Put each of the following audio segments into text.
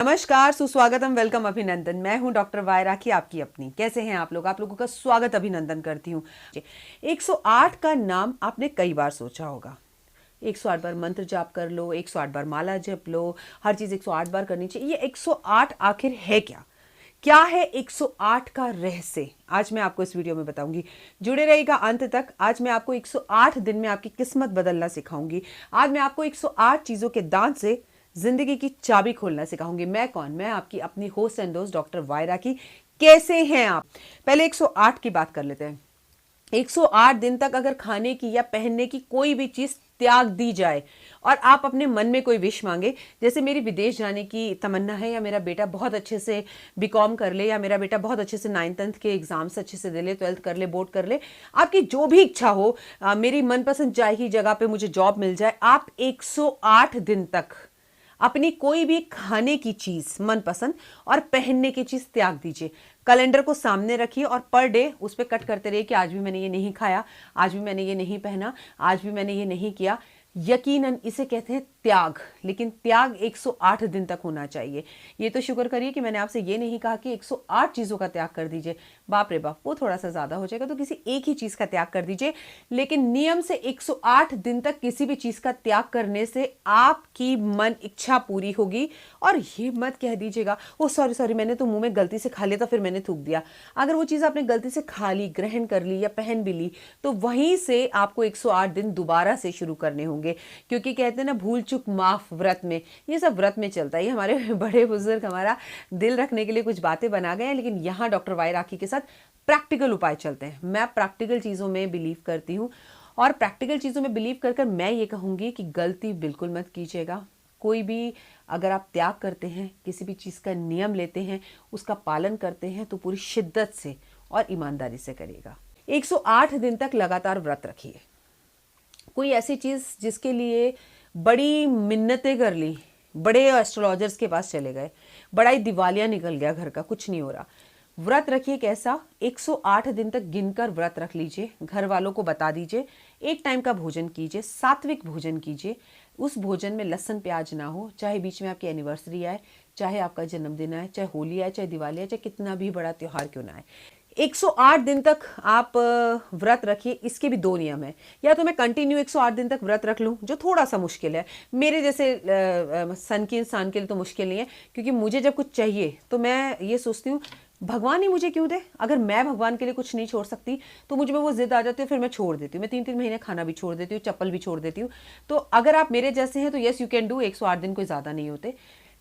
नमस्कार, सुस्वागतम, वेलकम, अभिनंदन। मैं हूं डॉक्टर वाय राखी, आपकी अपनी। कैसे हैं आप लोग? आप लोगों का स्वागत अभिनंदन करती हूं। 108 का नाम आपने कई बार सोचा होगा। 108 बार मंत्र जाप कर लो, 108 बार माला जप लो, हर चीज 108 बार करनी चाहिए। ये 108 आखिर है क्या? क्या है 108 का रहस्य? आज मैं आपको इस वीडियो में बताऊंगी। जुड़े रहिएगा अंत तक। आज मैं आपको 108 दिन में आपकी किस्मत बदलना सिखाऊंगी। आज मैं आपको 108 चीजों के दान से जिंदगी की चाबी खोलना सिखाऊंगी। मैं कौन? मैं आपकी अपनी होस्ट एंड दोस्त डॉक्टर वाय राखी। कैसे हैं आप? पहले 108 की बात कर लेते हैं। 108 दिन तक अगर खाने की या पहनने की कोई भी चीज त्याग दी जाए और आप अपने मन में कोई विश मांगे, जैसे मेरी विदेश जाने की तमन्ना है, या मेरा बेटा बहुत अच्छे से बीकॉम कर ले, या मेरा बेटा बहुत अच्छे से 9th-10th के एग्जाम्स अच्छे से दे ले, 12th कर ले, बोर्ड कर ले, आपकी जो भी इच्छा हो, मेरी मनपसंद चाय की जगह पे मुझे जॉब मिल जाए, आप 108 दिन तक अपनी कोई भी खाने की चीज मनपसंद और पहनने की चीज त्याग दीजिए। कैलेंडर को सामने रखिए और पर डे उस पर कट करते रहिए कि आज भी मैंने ये नहीं खाया, आज भी मैंने ये नहीं पहना, आज भी मैंने ये नहीं किया। यकीनन इसे कहते हैं त्याग। लेकिन त्याग 108 दिन तक होना चाहिए। ये तो शुक्र करिए कि मैंने आपसे ये नहीं कहा कि 108 चीजों का त्याग कर दीजिए। बाप रे बाप, वो थोड़ा सा ज्यादा हो जाएगा, तो किसी एक ही चीज का त्याग कर दीजिए। लेकिन नियम से 108 दिन तक किसी भी चीज का त्याग करने से आपकी मन इच्छा पूरी होगी। और ये मत कह दीजिएगा ओ सॉरी सॉरी, मैंने तो मुंह में गलती से खा लिया था, फिर मैंने थूक दिया। अगर वो चीज आपने गलती से खा ली, ग्रहण कर ली या पहन भी ली, तो वहीं से आपको 108 दिन दोबारा से शुरू करने होंगे। क्योंकि कहते हैं ना, भूल चूक माफ व्रत में। ये सब व्रत में चलता है। ये हमारे बड़े बुजुर्ग हमारा दिल रखने के लिए कुछ बातें बना गए हैं, लेकिन यहाँ डॉक्टर वाय राखी के साथ प्रैक्टिकल उपाय चलते हैं। मैं प्रैक्टिकल चीजों में बिलीव करती हूँ, और प्रैक्टिकल चीजों में बिलीव कर मैं ये कहूंगी कि गलती बिल्कुल मत कीजिएगा। कोई भी अगर आप त्याग करते हैं, किसी भी चीज का नियम लेते हैं, उसका पालन करते हैं, तो पूरी शिद्दत से और ईमानदारी से करिएगा। 108 दिन तक लगातार व्रत रखिए। कोई ऐसी चीज जिसके लिए बड़ी मिन्नतें कर ली, बड़े एस्ट्रोलॉजर्स के पास चले गए, बड़ा ही दिवालिया निकल गया, घर का कुछ नहीं हो रहा, व्रत रखिए। कैसा? 108 दिन तक गिनकर व्रत रख लीजिए। घर वालों को बता दीजिए, एक टाइम का भोजन कीजिए, सात्विक भोजन कीजिए। उस भोजन में लहसुन प्याज ना हो, चाहे बीच में आपकी एनिवर्सरी आए, चाहे आपका जन्मदिन आए, चाहे होली आए, चाहे दिवाली आए, चाहे कितना भी बड़ा त्योहार क्यों ना आए। 108 दिन तक आप व्रत रखिए। इसके भी दो नियम है। या तो मैं कंटिन्यू 108 दिन तक व्रत रख लूं, जो थोड़ा सा मुश्किल है, मेरे जैसे सन की इंसान के लिए तो मुश्किल नहीं है, क्योंकि मुझे जब कुछ चाहिए तो मैं ये सोचती हूँ भगवान ही मुझे क्यों दे। अगर मैं भगवान के लिए कुछ नहीं छोड़ सकती तो मुझ में वो जिद आ जाती है, फिर मैं छोड़ देती हूँ। मैं 3-3 महीने खाना भी छोड़ देती हूँ, चप्पल भी छोड़ देती हूँ। तो अगर आप मेरे जैसे हैं तो यस यू कैन डू। 108 दिन कोई ज्यादा नहीं होते।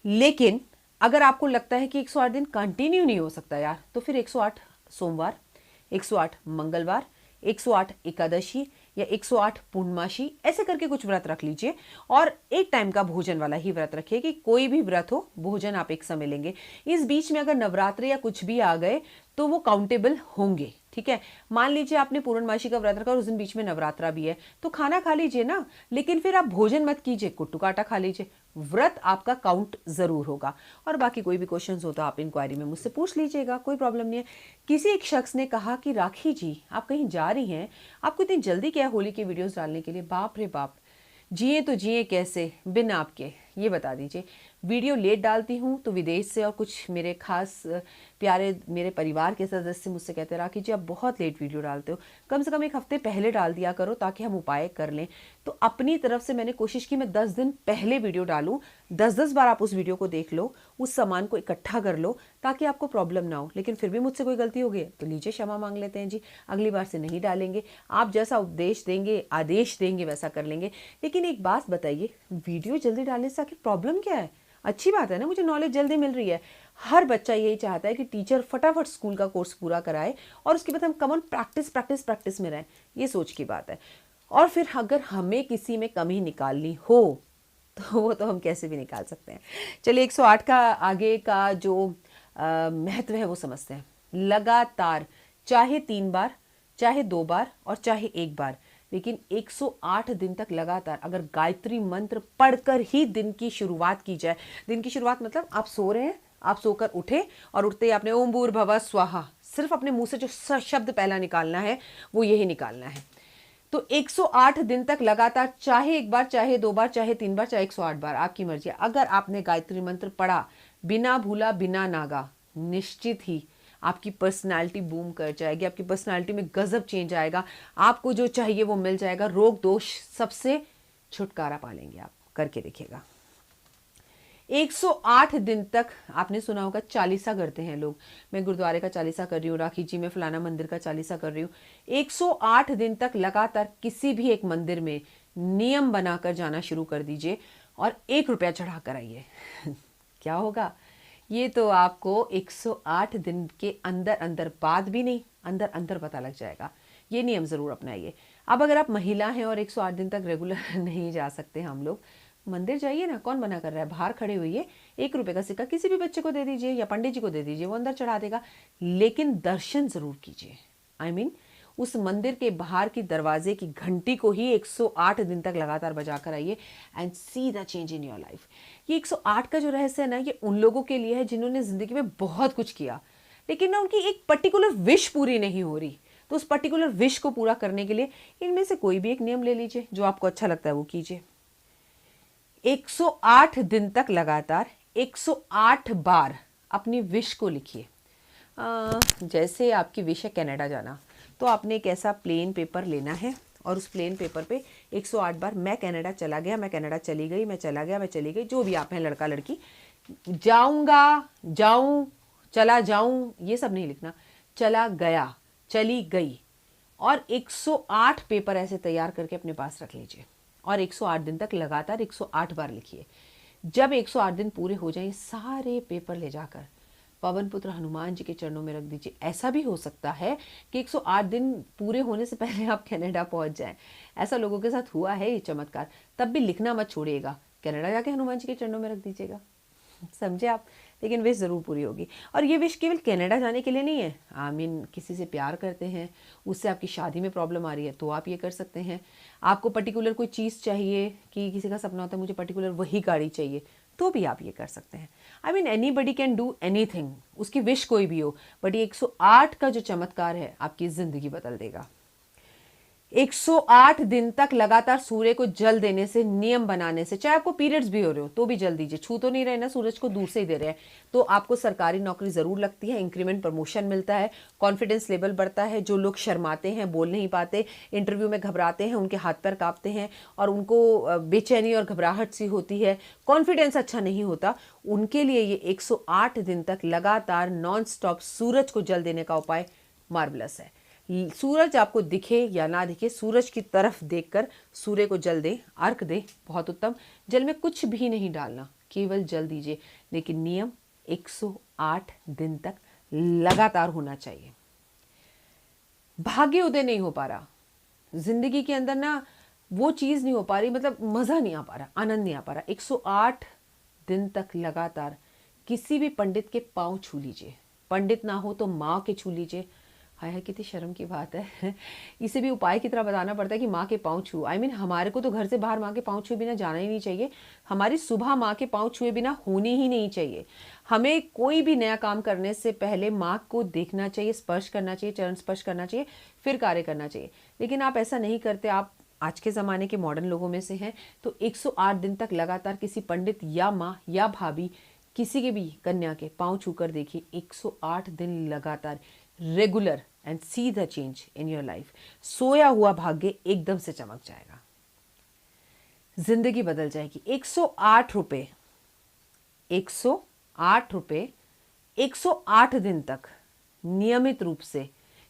लेकिन अगर आपको लगता है कि 108 दिन कंटिन्यू नहीं हो सकता यार, तो फिर 108 सोमवार, 108 मंगलवार, 108 एकादशी या 108 पूर्णमासी, ऐसे करके कुछ व्रत रख लीजिए। और एक टाइम का भोजन वाला ही व्रत रखिए, कि कोई भी व्रत हो, भोजन आप एक समय लेंगे। इस बीच में अगर नवरात्र या कुछ भी आ गए तो वो काउंटेबल होंगे। ठीक है, मान लीजिए आपने पूर्णमासी का व्रत रखा और उस दिन बीच में नवरात्रा भी है, तो खाना खा लीजिए ना, लेकिन फिर आप भोजन मत कीजिए, कुट्टू काटा खा लीजिए। व्रत आपका काउंट जरूर होगा। और बाकी कोई भी क्वेश्चंस हो तो आप इंक्वायरी में मुझसे पूछ लीजिएगा, कोई प्रॉब्लम नहीं है। किसी एक शख्स ने कहा कि राखी जी, आप कहीं जा रही हैं, आपको इतनी जल्दी क्या है होली की वीडियोस डालने के लिए? बाप रे बाप, जिए तो जिए कैसे बिन आपके, ये बता दीजिए। वीडियो लेट डालती हूँ तो विदेश से और कुछ मेरे खास प्यारे मेरे परिवार के सदस्य मुझसे कहते हैं, राखी जी आप बहुत लेट वीडियो डालते हो, कम से कम एक हफ्ते पहले डाल दिया करो ताकि हम उपाय कर लें। तो अपनी तरफ से मैंने कोशिश की मैं 10 दिन पहले वीडियो डालूं। 10-10 बार आप उस वीडियो को देख लो, उस सामान को इकट्ठा कर लो, ताकि आपको प्रॉब्लम ना हो। लेकिन फिर भी मुझसे कोई गलती हो गई तो लीजिए, क्षमा मांग लेते हैं जी, अगली बार से नहीं डालेंगे। आप जैसा उपदेश देंगे, आदेश देंगे, वैसा कर लेंगे। लेकिन एक बात बताइए, वीडियो जल्दी डालने से आखिर प्रॉब्लम क्या है? अच्छी बात है ना, मुझे नॉलेज जल्दी मिल रही है। हर बच्चा यही चाहता है कि टीचर फटाफट स्कूल का कोर्स पूरा कराए और उसके बाद हम कमन प्रैक्टिस प्रैक्टिस प्रैक्टिस में रहें। ये सोच की बात है। और फिर अगर हमें किसी में कमी निकालनी हो तो वो तो हम कैसे भी निकाल सकते हैं। चलिए 108 का आगे का जो महत्व है वो समझते हैं। लगातार, चाहे 3 बार, चाहे 2 बार और चाहे 1 बार, लेकिन 108 दिन तक लगातार अगर गायत्री मंत्र पढ़कर ही दिन की शुरुआत की जाए। दिन की शुरुआत मतलब आप सो रहे हैं, आप सोकर उठे और उठते ही आपने ओम भूर्भुवः स्वाहा, सिर्फ अपने मुंह से जो शब्द पहला निकालना है वो यही निकालना है। तो 108 दिन तक लगातार, चाहे 1 बार, चाहे 2 बार, चाहे 3 बार, चाहे 108 बार, आपकी मर्जी। अगर आपने गायत्री मंत्र पढ़ा बिना भूला बिना नागा, निश्चित ही आपकी पर्सनालिटी बूम कर जाएगी, आपकी पर्सनालिटी में गजब चेंज आएगा, आपको जो चाहिए वो मिल जाएगा, रोग दोष सबसे छुटकारा पा लेंगे आप। करके देखिएगा। 108 दिन तक आपने सुना होगा चालीसा करते हैं लोग, मैं गुरुद्वारे का चालीसा कर रही हूँ, राखी जी में फलाना मंदिर का चालीसा कर रही हूँ। 108 दिन तक लगातार किसी भी एक मंदिर में नियम बनाकर जाना शुरू कर दीजिए और 1 रुपया चढ़ा कर आइए। क्या होगा? ये तो आपको 108 दिन के अंदर अंदर, बाद भी नहीं, अंदर अंदर पता लग जाएगा। ये नियम जरूर अपनाइए। अब अगर आप महिला हैं और 108 दिन तक रेगुलर नहीं जा सकते, हम लोग मंदिर जाइए ना, कौन मना कर रहा है? बाहर खड़े हुइए, 1 रुपए का सिक्का किसी भी बच्चे को दे दीजिए या पंडित जी को दे दीजिए, वो अंदर चढ़ा देगा, लेकिन दर्शन जरूर कीजिए। I mean, उस मंदिर के बाहर की दरवाजे की घंटी को ही 108 दिन तक लगातार बजा कर आइए and see the change in your life. ये 108 का जो रहस्य है ना, ये उन लोगों के लिए है जिन्होंने जिंदगी में बहुत कुछ किया, लेकिन ना उनकी एक पर्टिकुलर विश पूरी नहीं हो रही। तो उस पर्टिकुलर विश को पूरा करने के लिए इनमें से कोई भी एक नियम ले लीजिए, जो आपको अच्छा लगता है वो कीजिए। 108 दिन तक लगातार 108 बार अपनी विश को लिखिए। जैसे आपकी विश है कनाडा जाना, तो आपने एक ऐसा प्लेन पेपर लेना है और उस प्लेन पेपर पे 108 बार मैं कनाडा चला गया, मैं कनाडा चली गई, मैं चला गया, मैं चली गई, जो भी आप हैं, लड़का लड़की, जाऊंगा, जाऊं, चला जाऊं, ये सब नहीं लिखना, चला गया, चली गई। और 108 पेपर ऐसे तैयार करके अपने पास रख लीजिए और 108 दिन तक लगातार 108 बार लिखिए। जब 108 दिन पूरे हो जाएं, सारे पेपर ले जाकर पवन पुत्र हनुमान जी के चरणों में रख दीजिए। ऐसा भी हो सकता है कि 108 दिन पूरे होने से पहले आप कनाडा पहुंच जाएं। ऐसा लोगों के साथ हुआ है ये चमत्कार। तब भी लिखना मत छोड़िएगा, कनाडा जाके हनुमान जी के चरणों में रख दीजिएगा। समझे आप? लेकिन विश जरूर पूरी होगी। और ये विश केवल कनाडा जाने के लिए नहीं है। किसी से प्यार करते हैं, उससे आपकी शादी में प्रॉब्लम आ रही है, तो आप ये कर सकते हैं। आपको पर्टिकुलर कोई चीज़ चाहिए, कि किसी का सपना होता है मुझे पर्टिकुलर वही गाड़ी चाहिए, तो भी आप ये कर सकते हैं। एनीबडी कैन डू एनीथिंग, उसकी विश कोई भी हो, बट ये 108 का जो चमत्कार है आपकी जिंदगी बदल देगा। 108 दिन तक लगातार सूर्य को जल देने से, नियम बनाने से, चाहे आपको पीरियड्स भी हो रहे हो तो भी जल दीजिए। छू तो नहीं रहे ना, सूरज को दूर से ही दे रहे हैं, तो आपको सरकारी नौकरी जरूर लगती है, इंक्रीमेंट प्रमोशन मिलता है, कॉन्फिडेंस लेवल बढ़ता है। जो लोग शर्माते हैं, बोल नहीं पाते, इंटरव्यू में घबराते हैं, उनके हाथ पैर कांपते हैं और उनको बेचैनी और घबराहट सी होती है, कॉन्फिडेंस अच्छा नहीं होता, उनके लिए ये 108 दिन तक लगातार नॉन स्टॉप सूरज को जल देने का उपाय मार्वलस है। सूरज आपको दिखे या ना दिखे, सूरज की तरफ देखकर सूर्य को जल दे, अर्घ दे, बहुत उत्तम। जल में कुछ भी नहीं डालना, केवल जल दीजिए, लेकिन नियम 108 दिन तक लगातार होना चाहिए। भाग्य उदय नहीं हो पा रहा जिंदगी के अंदर ना, वो चीज नहीं हो पा रही, मतलब मजा नहीं आ पा रहा, आनंद नहीं आ पा रहा, 108 दिन तक लगातार किसी भी पंडित के पांव छू लीजिए। पंडित ना हो तो माँ के छू लीजिए। हाय हाय, कितनी शर्म की बात है। इसे भी उपाय की तरह बताना पड़ता है कि माँ के पाँव छू। हमारे को तो घर से बाहर माँ के पाँव छुए बिना जाना ही नहीं चाहिए। हमारी सुबह माँ के पाँव छुए बिना होनी ही नहीं चाहिए। हमें कोई भी नया काम करने से पहले माँ को देखना चाहिए, स्पर्श करना चाहिए, चरण स्पर्श करना चाहिए, फिर कार्य करना चाहिए। लेकिन आप ऐसा नहीं करते, आप आज के ज़माने के मॉडर्न लोगों में से हैं। तो 108 दिन तक लगातार किसी पंडित या माँ या भाभी, किसी के भी कन्या के पाँव छू कर देखिए, 108 दिन लगातार regular, and see the change in your life. सोया हुआ भाग्य एकदम से चमक जाएगा, जिंदगी बदल जाएगी। 108 रुपए, 108 रुपए 108 दिन तक नियमित रूप से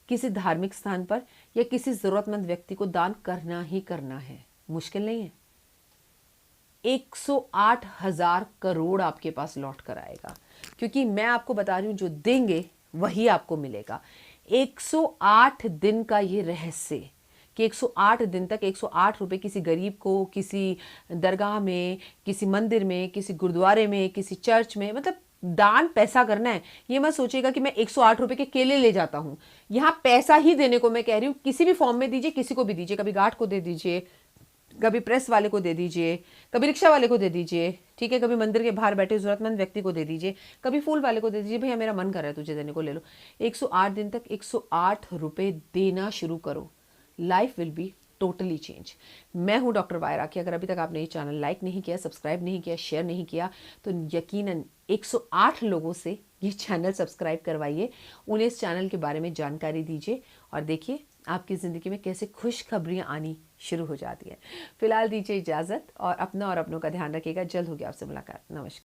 किसी धार्मिक स्थान पर या किसी जरूरतमंद व्यक्ति को दान करना ही करना है। मुश्किल नहीं है। 108,000 करोड़ आपके पास लौट कर आएगा, क्योंकि मैं आपको बता रही हूं, जो देंगे वही आपको मिलेगा। 108 दिन का ये रहस्य कि 108 दिन तक 108 रुपए किसी गरीब को, किसी दरगाह में, किसी मंदिर में, किसी गुरुद्वारे में, किसी चर्च में, मतलब दान पैसा करना है। ये मत सोचिएगा कि मैं 108 रुपए के केले ले जाता हूं। यहां पैसा ही देने को मैं कह रही हूं, किसी भी फॉर्म में दीजिए, किसी को भी दीजिए। कभी गार्ड को दे दीजिए, कभी प्रेस वाले को दे दीजिए, कभी रिक्शा वाले को दे दीजिए, ठीक है, कभी मंदिर के बाहर बैठे जरूरतमंद व्यक्ति को दे दीजिए, कभी फूल वाले को दे दीजिए। भैया मेरा मन कर रहा है तुझे देने को, ले लो। 108 दिन तक 108 रुपए देना शुरू करो, life will be totally change. मैं हूं डॉक्टर वायरा की। अगर अभी तक आपने ये चैनल लाइक नहीं किया, सब्सक्राइब नहीं किया, शेयर नहीं किया, तो यकीनन 108 लोगों से ये चैनल सब्सक्राइब करवाइए, उन्हें इस चैनल के बारे में जानकारी दीजिए और देखिए आपकी ज़िंदगी में कैसे खुशखबरियाँ आनी शुरू हो जाती हैं। फिलहाल दीजिए इजाज़त और अपना और अपनों का ध्यान रखिएगा। जल्द होगी आपसे मुलाकात। नमस्कार।